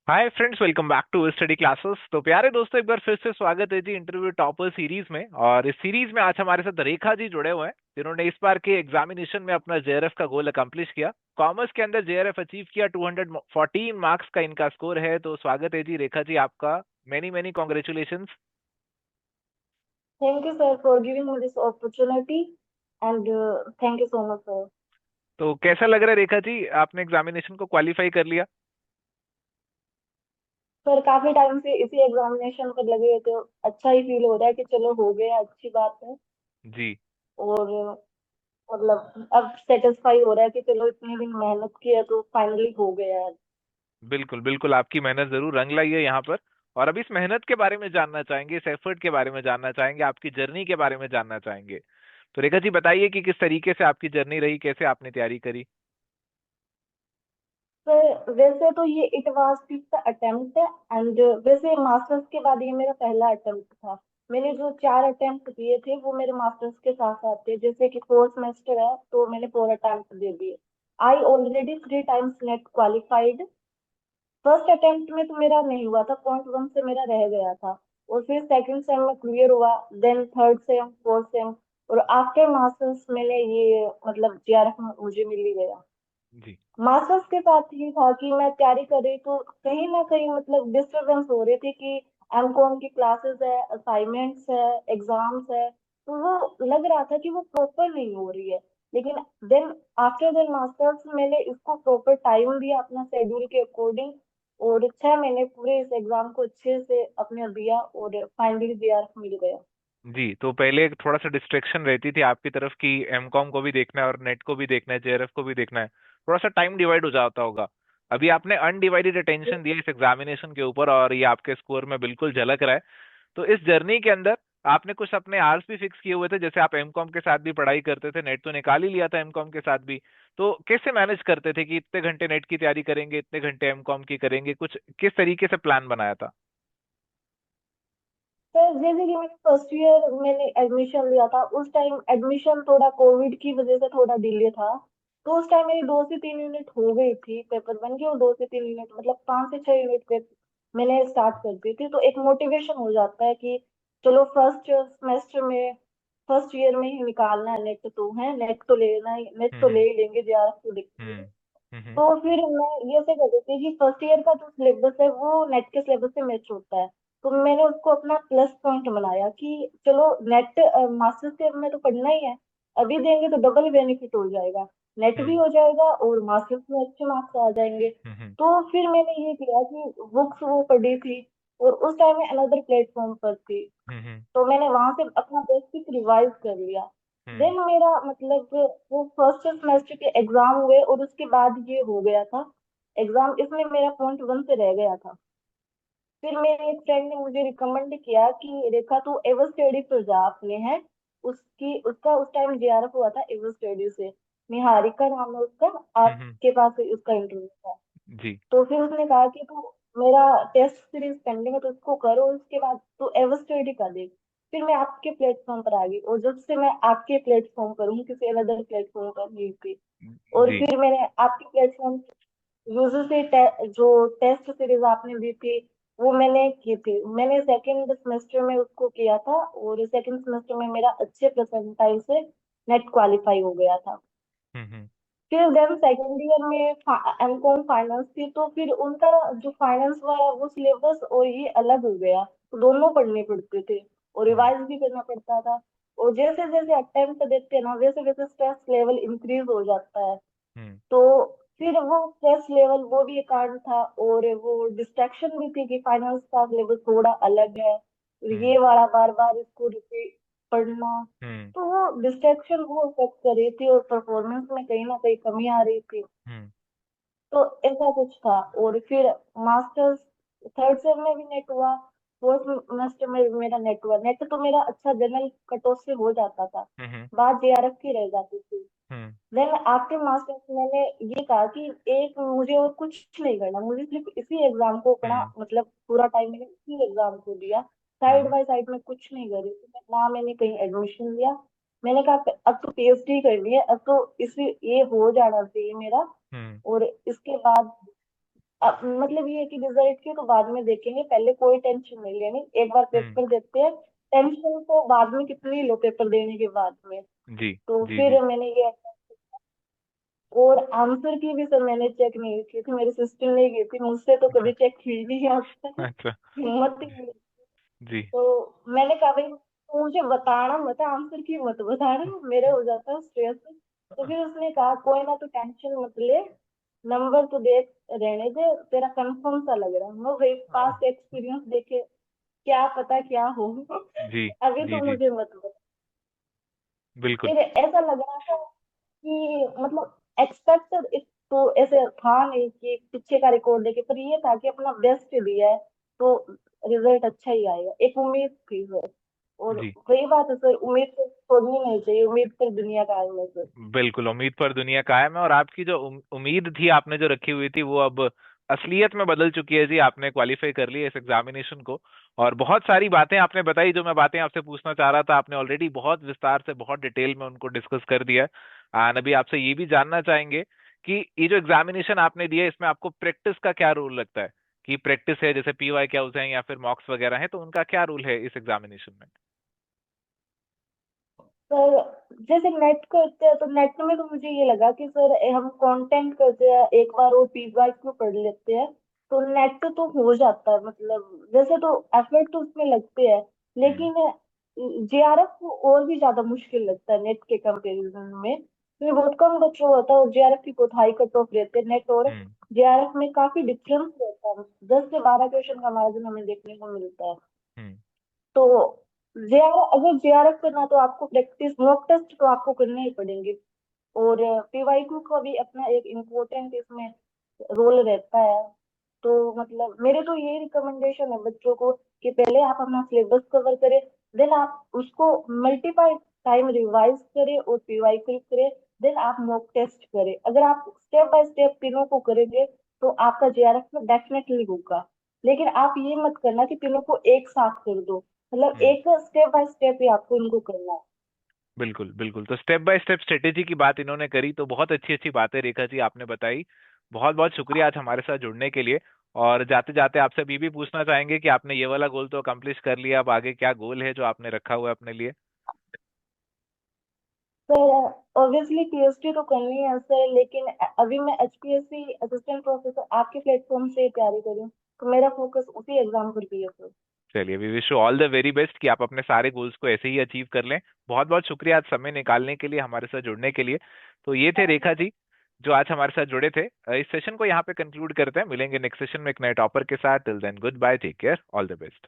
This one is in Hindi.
Hi friends, welcome back to study classes. तो प्यारे दोस्तों, एक बार फिर से स्वागत है जी इंटरव्यू टॉपर सीरीज में। और इस सीरीज में आज हमारे साथ रेखा जी जुड़े हुए हैं, जिन्होंने इस बार के एग्जामिनेशन में अपना जेआरएफ का गोल अकम्प्लिश किया। कॉमर्स के अंदर जेआरएफ अचीव किया, 214 मार्क्स का इनका स्कोर है। तो स्वागत है जी रेखा जी आपका। Many many congratulations. Thank you, sir, for giving me this opportunity, and thank you so much, sir. तो कैसा लग रहा है रेखा जी, आपने एग्जामिनेशन को क्वालिफाई कर लिया? सर काफी टाइम से इसी एग्जामिनेशन पर लगे हुए थे। अच्छा ही फील हो रहा है कि चलो हो गया, अच्छी बात है। जी। और मतलब अब सेटिस्फाई हो रहा है कि चलो इतने दिन मेहनत की है तो फाइनली हो गया है। बिल्कुल बिल्कुल, आपकी मेहनत जरूर रंग लाई है यहाँ पर। और अब इस मेहनत के बारे में जानना चाहेंगे, इस एफर्ट के बारे में जानना चाहेंगे, आपकी जर्नी के बारे में जानना चाहेंगे। तो रेखा जी बताइए कि किस तरीके से आपकी जर्नी रही, कैसे आपने तैयारी करी। सर वैसे तो ये इट वाज फिफ्थ अटेम्प्ट है। एंड वैसे मास्टर्स के बाद ये मेरा पहला अटेम्प्ट था। मैंने जो 4 अटेम्प्ट दिए थे वो मेरे मास्टर्स के साथ साथ थे। जैसे कि 4 सेमेस्टर है तो मैंने 4 अटेम्प्ट दे दिए। I already 3 times net qualified. First attempt में तो मेरा नहीं हुआ था, .1 से मेरा रह गया था। और फिर सेकंड सेम में क्लियर हुआ, then third sem, fourth sem, और आफ्टर मास्टर्स मैंने ये मतलब जीआरएफ मुझे मिल ही गया। जी। मास्टर्स के साथ ये था कि मैं तैयारी कर रही तो कहीं ना कहीं मतलब डिस्टरबेंस हो रही थी कि एमकॉम की क्लासेस है, असाइनमेंट्स है, एग्जाम्स है, तो वो लग रहा था कि वो प्रॉपर नहीं हो रही है। लेकिन देन आफ्टर देन मास्टर्स मैंने इसको प्रॉपर टाइम दिया अपना शेड्यूल के अकॉर्डिंग। और 6 महीने पूरे इस एग्जाम को अच्छे से अपने दिया और फाइनली जीआरएफ मिल गया। जी, तो पहले थोड़ा सा डिस्ट्रैक्शन रहती थी आपकी तरफ की, एमकॉम को भी देखना है और नेट को भी देखना है, जेआरएफ को भी देखना है। थोड़ा सा टाइम डिवाइड हो जाता होगा। अभी आपने अनडिवाइडेड अटेंशन दिया इस एग्जामिनेशन के ऊपर, और ये आपके स्कोर में बिल्कुल झलक रहा है। तो इस जर्नी के अंदर आपने कुछ अपने आवर्स भी फिक्स किए हुए थे, जैसे आप एमकॉम के साथ भी पढ़ाई करते थे, नेट तो निकाल ही लिया था एमकॉम के साथ भी। तो कैसे मैनेज करते थे कि इतने घंटे नेट की तैयारी करेंगे, इतने घंटे एमकॉम की करेंगे, कुछ किस तरीके से प्लान बनाया था? सर जैसे कि मैंने फर्स्ट ईयर मैंने एडमिशन लिया था, उस टाइम एडमिशन थोड़ा कोविड की वजह से थोड़ा डिले था। तो उस टाइम मेरी 2 से 3 यूनिट हो गई थी, पेपर बन के, और 2 से 3 यूनिट मतलब 5 से 6 यूनिट पे मैंने स्टार्ट कर दी थी। तो एक मोटिवेशन हो जाता है कि चलो फर्स्ट सेमेस्टर में, फर्स्ट ईयर में ही निकालना है, नेट तो है, नेट तो लेना ही, नेट तो ले हम्म। ही लेंगे, जीआरएफ तो दिखती है। हम्म। हम्म। तो फिर मैं ये से कर देती कि फर्स्ट ईयर का जो सिलेबस है वो नेट के सिलेबस से मैच होता है। तो मैंने उसको अपना प्लस पॉइंट बनाया कि चलो नेट मास्टर्स के में तो पढ़ना ही है, अभी देंगे तो डबल बेनिफिट हो जाएगा, नेट भी हम्म। हो जाएगा और मास्टर्स में अच्छे मार्क्स आ जाएंगे। हम्म। तो फिर मैंने ये किया कि बुक्स वो पढ़ी थी, और उस टाइम में अनदर प्लेटफॉर्म पर थी, हम्म। तो मैंने वहां से अपना बेसिक रिवाइज कर लिया। हम्म। देन मेरा मतलब वो फर्स्ट सेमेस्टर के एग्जाम हुए और उसके बाद ये हो गया था एग्जाम, इसमें मेरा .1 से रह गया था। फिर मेरे एक फ्रेंड ने मुझे रिकमेंड किया कि रेखा तू एवर स्टडी पर जा अपने, है उसकी उसका उस टाइम जीआरएफ हुआ था एवर स्टडी से, निहारिका नाम है उसका, हम्म। आपके पास उसका इंटरव्यू था। जी। तो फिर उसने कहा कि तू, मेरा टेस्ट सीरीज पेंडिंग है तो उसको करो, उसके बाद तू एवर स्टडी कर दे। फिर मैं आपके प्लेटफॉर्म पर आ गई, और जब से मैं आपके प्लेटफॉर्म पर हूँ, किसी अदर प्लेटफॉर्म पर नहीं थी। और जी। फिर मैंने आपके प्लेटफॉर्म यूजर से जो टेस्ट सीरीज आपने दी थी वो मैंने की थी। मैंने सेकंड सेमेस्टर में उसको किया था, और सेकंड सेमेस्टर में मेरा अच्छे परसेंटाइल से नेट क्वालिफाई हो गया था। हम्म। फिर देन सेकेंड ईयर में एमकॉम फाइनेंस थी, तो फिर उनका जो फाइनेंस वाला वो सिलेबस और ये अलग हो गया, तो दोनों पढ़ने पड़ते थे और हम्म। रिवाइज भी करना पड़ता था। और जैसे जैसे अटेम्प्ट देते हैं ना, वैसे वैसे स्ट्रेस लेवल इंक्रीज हो जाता है। हम्म। तो फिर वो स्ट्रेस लेवल वो भी एक कारण था, और वो डिस्ट्रैक्शन भी थी कि फाइनेंस का सिलेबस थोड़ा अलग है, और हम्म। ये वाला बार बार इसको रिपीट पढ़ना, हम्म। तो वो डिस्ट्रैक्शन वो अफेक्ट कर रही थी और परफॉर्मेंस में कहीं ना कहीं कमी आ रही थी। हम्म। तो ऐसा कुछ था। और फिर मास्टर्स थर्ड सेम में भी नेट हुआ, फोर्थ सेमेस्टर में भी मेरा नेट हुआ। नेट तो मेरा अच्छा जनरल कट ऑफ से हो जाता था, हम्म। बात जेआरएफ की रह जाती थी। हम्म। देन आफ्टर मास्टर्स मैंने ये कहा कि एक मुझे और कुछ नहीं करना, मुझे सिर्फ इसी एग्जाम को पढ़ना, हम्म। मतलब पूरा टाइम मैंने इसी एग्जाम को दिया, साइड हम्म। बाय साइड में कुछ नहीं करी थी ना, मैंने कहीं एडमिशन लिया। मैंने कहा अब तो पीएचडी करनी है, अब तो इसी ये हो जाना चाहिए मेरा। हम्म। और इसके बाद मतलब ये है कि रिजल्ट की तो बाद में देखेंगे, पहले कोई टेंशन नहीं लेनी, एक बार हम्म। पेपर देते हैं। टेंशन तो बाद में कितनी लो पेपर देने के बाद में। जी तो जी जी। फिर मैंने ये, और आंसर की भी सर मैंने चेक नहीं की थी, मेरी सिस्टर ने की थी, मुझसे तो अच्छा कभी चेक की नहीं आज तक, अच्छा। हिम्मत ही नहीं। जी। तो मैंने कहा भाई तू मुझे बताना मत, आंसर की मत बताना, मेरे हो जाता है स्ट्रेस। तो फिर उसने कहा कोई ना, तू टेंशन मत ले, नंबर तो देख, रहने दे, तेरा कंफर्म सा लग रहा है। मैं भाई पास एक्सपीरियंस देखे, क्या पता क्या हो। जी अभी जी तो जी। मुझे मत बता। बिल्कुल। फिर ऐसा लग रहा था कि मतलब एक्सपेक्टेड, तो ऐसे था नहीं कि पीछे का रिकॉर्ड देखे, पर ये था कि अपना बेस्ट दिया है तो रिजल्ट अच्छा ही आएगा, एक उम्मीद थी सर। और जी। वही बात है सर, उम्मीद तो छोड़नी नहीं चाहिए, उम्मीद पर दुनिया का आएगा सर। बिल्कुल, उम्मीद पर दुनिया कायम है। और आपकी जो उम्मीद थी आपने जो रखी हुई थी वो अब असलियत में बदल चुकी है जी। आपने क्वालिफाई कर लिया इस एग्जामिनेशन को। और बहुत सारी बातें आपने बताई, जो मैं बातें आपसे पूछना चाह रहा था आपने ऑलरेडी बहुत विस्तार से बहुत डिटेल में उनको डिस्कस कर दिया है। एंड अभी आपसे ये भी जानना चाहेंगे कि ये जो एग्जामिनेशन आपने दिया है इसमें आपको प्रैक्टिस का क्या रोल लगता है? कि प्रैक्टिस है, जैसे पीवाई क्या होते हैं या फिर मॉक्स वगैरह हैं, तो उनका क्या रोल है इस एग्जामिनेशन में? सर जैसे नेट करते हैं, तो नेट में तो मुझे ये लगा कि सर हम कंटेंट करते हैं एक बार और फीडबैक को पढ़ लेते हैं, तो नेट तो हो जाता है, मतलब वैसे तो एफर्ट तो उसमें लगते हैं, हम्म लेकिन जेआरएफ को और भी ज्यादा मुश्किल लगता है नेट के कंपैरिजन में, क्योंकि बहुत कम बच्चों होता है और जेआरएफ की बहुत हाई कट ऑफ रहते हैं, नेट और हम्म जेआरएफ में काफी डिफरेंस रहता है, 10 से 12 क्वेश्चन का मार्जिन हमें देखने को मिलता है। हम्म तो जेआरएफ, अगर जेआरएफ करना तो आपको प्रैक्टिस मॉक टेस्ट तो आपको करने ही पड़ेंगे, और पीवाईक्यू का भी अपना एक इम्पोर्टेंट इसमें रोल रहता है। तो मतलब मेरे तो यही रिकमेंडेशन है बच्चों को कि पहले आप अपना सिलेबस कवर करें, देन आप उसको मल्टीपल टाइम रिवाइज करें और पीवाईक्यू करें, देन आप मॉक टेस्ट करें। अगर आप स्टेप बाय स्टेप तीनों को करेंगे तो आपका जेआरएफ में डेफिनेटली होगा। लेकिन आप ये मत करना कि तीनों को एक साथ कर दो, मतलब हम्म। एक स्टेप बाय स्टेप ही आपको इनको करना है। बिल्कुल बिल्कुल। तो स्टेप बाय स्टेप स्ट्रेटेजी की बात इन्होंने करी, तो बहुत अच्छी अच्छी बातें रेखा जी आपने बताई। बहुत बहुत शुक्रिया आज हमारे साथ जुड़ने के लिए। और जाते जाते आपसे अभी भी पूछना चाहेंगे कि आपने ये वाला गोल तो अकम्प्लिश कर लिया, अब आगे क्या गोल है जो आपने रखा हुआ है अपने लिए? सर ऑब्वियसली पीएचडी तो करनी है सर, लेकिन अभी मैं एचपीएससी असिस्टेंट प्रोफेसर आपके प्लेटफॉर्म से तैयारी कर रही हूँ, तो मेरा फोकस उसी एग्जाम पर भी है सर। चलिए, we wish you all the very best कि आप अपने सारे गोल्स को ऐसे ही अचीव कर लें। बहुत बहुत शुक्रिया आज समय निकालने के लिए, हमारे साथ जुड़ने के लिए। तो ये थे रेखा जी जो आज हमारे साथ जुड़े थे। इस सेशन को यहाँ पे कंक्लूड करते हैं, मिलेंगे नेक्स्ट सेशन में एक नए टॉपर के साथ। Till then goodbye, take care, all the best.